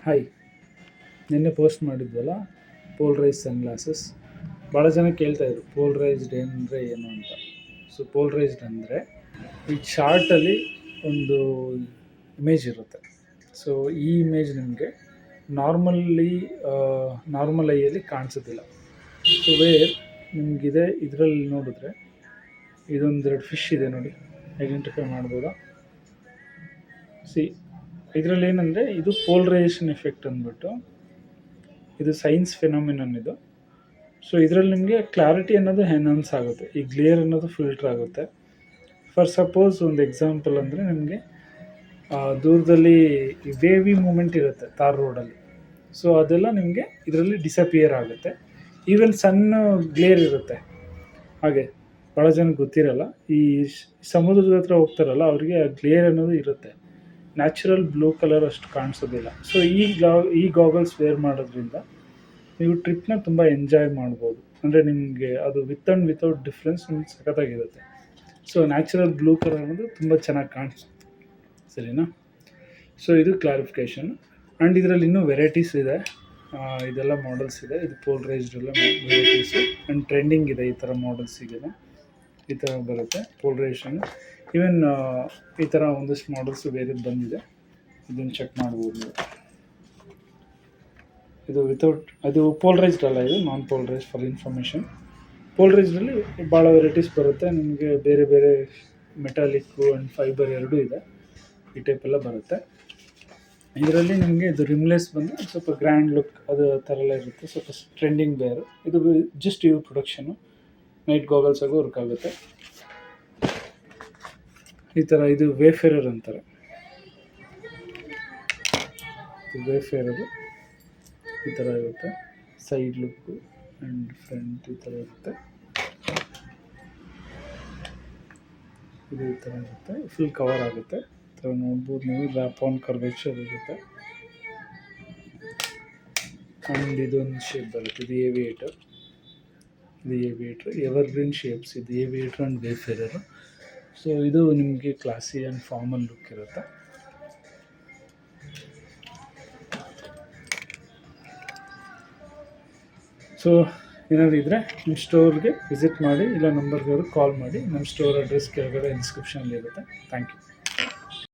Hi, ನಿನ್ನೆ post ಮಾಡಿದ್ವಲ್ಲ ಪೋಲ್ರೈಸ್ sunglasses. ಭಾಳ ಜನ ಕೇಳ್ತಾಯಿದ್ರು ಪೋಲ್ರೈಸ್ಡ್ ಅಂದರೆ ಏನು ಅಂತ. ಸೊ ಪೋಲ್ರೈಸ್ಡ್ ಅಂದರೆ ಈ ಚಾರ್ಟಲ್ಲಿ ಒಂದು ಇಮೇಜ್ ಇರುತ್ತೆ. ಸೊ ಈ ಇಮೇಜ್ ನಿಮಗೆ ನಾರ್ಮಲ್ ಐಯಲ್ಲಿ ಕಾಣಿಸೋದಿಲ್ಲ. ಸೊ ನಿಮಗಿದೆ ಇದರಲ್ಲಿ ನೋಡಿದ್ರೆ ಇದೊಂದೆರಡು ಫಿಶ್ ಇದೆ ನೋಡಿ, ಐಡೆಂಟಿಫೈ ಮಾಡ್ಬೋದಾ? ಇದರಲ್ಲಿ ಏನಂದರೆ ಇದು ಪೋಲ್ರೈಸೇಷನ್ ಎಫೆಕ್ಟ್ ಅಂದ್ಬಿಟ್ಟು ಇದು ಸೈನ್ಸ್ ಫಿನಾಮಿನನ್ ಇದು. ಸೊ ಇದರಲ್ಲಿ ನಿಮಗೆ ಕ್ಲಾರಿಟಿ ಅನ್ನೋದು ಎನ್ಹಾನ್ಸ್ ಆಗುತ್ತೆ, ಈ ಗ್ಲೇರ್ ಅನ್ನೋದು ಫಿಲ್ಟರ್ ಆಗುತ್ತೆ. ಫಾರ್ ಸಪೋಸ್ ಒಂದು ಎಕ್ಸಾಂಪಲ್ ಅಂದರೆ ನಿಮಗೆ ದೂರದಲ್ಲಿ ವೇವಿ ಮೂಮೆಂಟ್ ಇರುತ್ತೆ ತಾರ್ ರೋಡಲ್ಲಿ. ಸೊ ಅದೆಲ್ಲ ನಿಮಗೆ ಇದರಲ್ಲಿ ಡಿಸಪಿಯರ್ ಆಗುತ್ತೆ. ಈವನ್ ಸಣ್ಣ ಗ್ಲೇರ್ ಇರುತ್ತೆ. ಹಾಗೆ ಭಾಳ ಜನಕ್ಕೆ ಗೊತ್ತಿರಲ್ಲ, ಈ ಸಮುದ್ರದ ಹತ್ರ ಹೋಗ್ತಾರಲ್ಲ ಅವರಿಗೆ ಆ ಗ್ಲೇರ್ ಅನ್ನೋದು ಇರುತ್ತೆ. ನ್ಯಾಚುರಲ್ ಬ್ಲೂ ಕಲರ್ ಅಷ್ಟು ಕಾಣಿಸೋದಿಲ್ಲ. ಸೊ ಈ ಗಾಗಲ್ಸ್ ವೇರ್ ಮಾಡೋದ್ರಿಂದ ನೀವು ಟ್ರಿಪ್ನ ತುಂಬ ಎಂಜಾಯ್ ಮಾಡ್ಬೋದು. ಅಂದರೆ ನಿಮಗೆ ಅದು ವಿತ್ ಆ್ಯಂಡ್ ವಿತೌಟ್ ಡಿಫ್ರೆನ್ಸ್ ನಿಮ್ಗೆ ಸಖತ್ತಾಗಿರುತ್ತೆ. ಸೊ ನ್ಯಾಚುರಲ್ ಬ್ಲೂ ಕಲರ್ ಅನ್ನೋದು ತುಂಬ ಚೆನ್ನಾಗಿ ಕಾಣಿಸುತ್ತೆ, ಸರಿನಾ? ಸೊ ಇದು ಕ್ಲಾರಿಫಿಕೇಷನ್. ಆ್ಯಂಡ್ ಇದರಲ್ಲಿ ಇನ್ನೂ ವೆರೈಟೀಸ್ ಇದೆ, ಇದೆಲ್ಲ ಮಾಡಲ್ಸ್ ಇದೆ. ಇದು ಪೋಲ್ರೈಸ್ಡ್ ಎಲ್ಲ ವೆರೈಟೀಸು ಆ್ಯಂಡ್ ಟ್ರೆಂಡಿಂಗ್ ಇದೆ. ಈ ಥರ ಮಾಡಲ್ಸ್ ಇದೆ, ಈ ಥರ ಬರುತ್ತೆ ಪೋಲ್ರೈಸೇಷನ್. ಈವನ್ ಈ ಥರ ಒಂದಷ್ಟು ಮಾಡಲ್ಸು ಬೇರೆದು ಬಂದಿದೆ, ಇದನ್ನು ಚೆಕ್ ಮಾಡ್ಬೋದು ನೀವು. ಇದು ಅದು ಪೋಲ್ರೈಸ್ಡ್ ಅಲ್ಲ, ಇದು ನಾನ್ ಪೋಲ್ರೈಸ್ಡ್ ಫಾರ್ ಇನ್ಫಾರ್ಮೇಷನ್. ಪೋಲ್ರೈಸ್ಡಲ್ಲಿ ಭಾಳ ವೆರೈಟೀಸ್ ಬರುತ್ತೆ ನಿಮಗೆ, ಬೇರೆ ಬೇರೆ ಮೆಟಾಲಿಕ್ಕು ಆ್ಯಂಡ್ ಫೈಬರ್ ಎರಡೂ ಇದೆ. ಈ ಟೈಪ್ ಎಲ್ಲ ಬರುತ್ತೆ. ಇದರಲ್ಲಿ ನಿಮಗೆ ಇದು ರಿಮ್ಲೆಸ್ ಬಂದು ಸ್ವಲ್ಪ ಗ್ರ್ಯಾಂಡ್ ಲುಕ್ ಅದು ಥರ ಎಲ್ಲ ಇರುತ್ತೆ, ಸ್ವಲ್ಪ ಟ್ರೆಂಡಿಂಗ್ ಬೇರೆ. ಇದು ಜಸ್ಟ್ ಇವು ಪ್ರೊಡಕ್ಷನ್ನು ನೈಟ್ ಗಾಗಲ್ಸ್ ಆಗೂ ವರ್ಕ್ ಆಗುತ್ತೆ. ಈ ಥರ ಇದು ವೇಫೇರರ್ ಅಂತಾರೆ. ವೇಫೇರರು ಈ ಥರ ಇರುತ್ತೆ, ಸೈಡ್ ಲುಕ್ಕು ಆ್ಯಂಡ್ ಫ್ರಂಟ್ ಈ ಥರ ಇರುತ್ತೆ. ಇದು ಈ ಥರ ಇರುತ್ತೆ, ಫುಲ್ ಕವರ್ ಆಗುತ್ತೆ. ಈ ಥರ ನೋಡ್ಬೋದು ನೀವು, ರ್ಯಾಪ್ ಆನ್ ಕರ್ವೇಚರ್ ಇರುತ್ತೆ. ಆ್ಯಂಡ್ ಇದೊಂದು ಶೇಪ್ ಬರುತ್ತೆ, ಇದು ಏವಿಯೇಟರ್. ಎವರ್ಗ್ರೀನ್ ಶೇಪ್ಸ್, ಇದು ಏವಿಯೇಟರ್ ಆ್ಯಂಡ್ ವೇಫೇರರು. ಸೊ ಇದು ನಿಮಗೆ ಕ್ಲಾಸಿ ಆ್ಯಂಡ್ ಫಾರ್ಮಲ್ ಲುಕ್ ಇರುತ್ತೆ. ಸೊ ಏನಾದರೂ ಇದ್ದರೆ ನಿಮ್ಮ ಸ್ಟೋರ್ಗೆ ವಿಸಿಟ್ ಮಾಡಿ, ಇಲ್ಲ ನಂಬರ್ಗೆ ಕಾಲ್ ಮಾಡಿ. ನಮ್ಮ ಸ್ಟೋರ್ ಅಡ್ರೆಸ್ ಕೆಳಗಡೆ ಡಿಸ್ಕ್ರಿಪ್ಷನಲ್ಲಿ ಇರುತ್ತೆ. Thank you.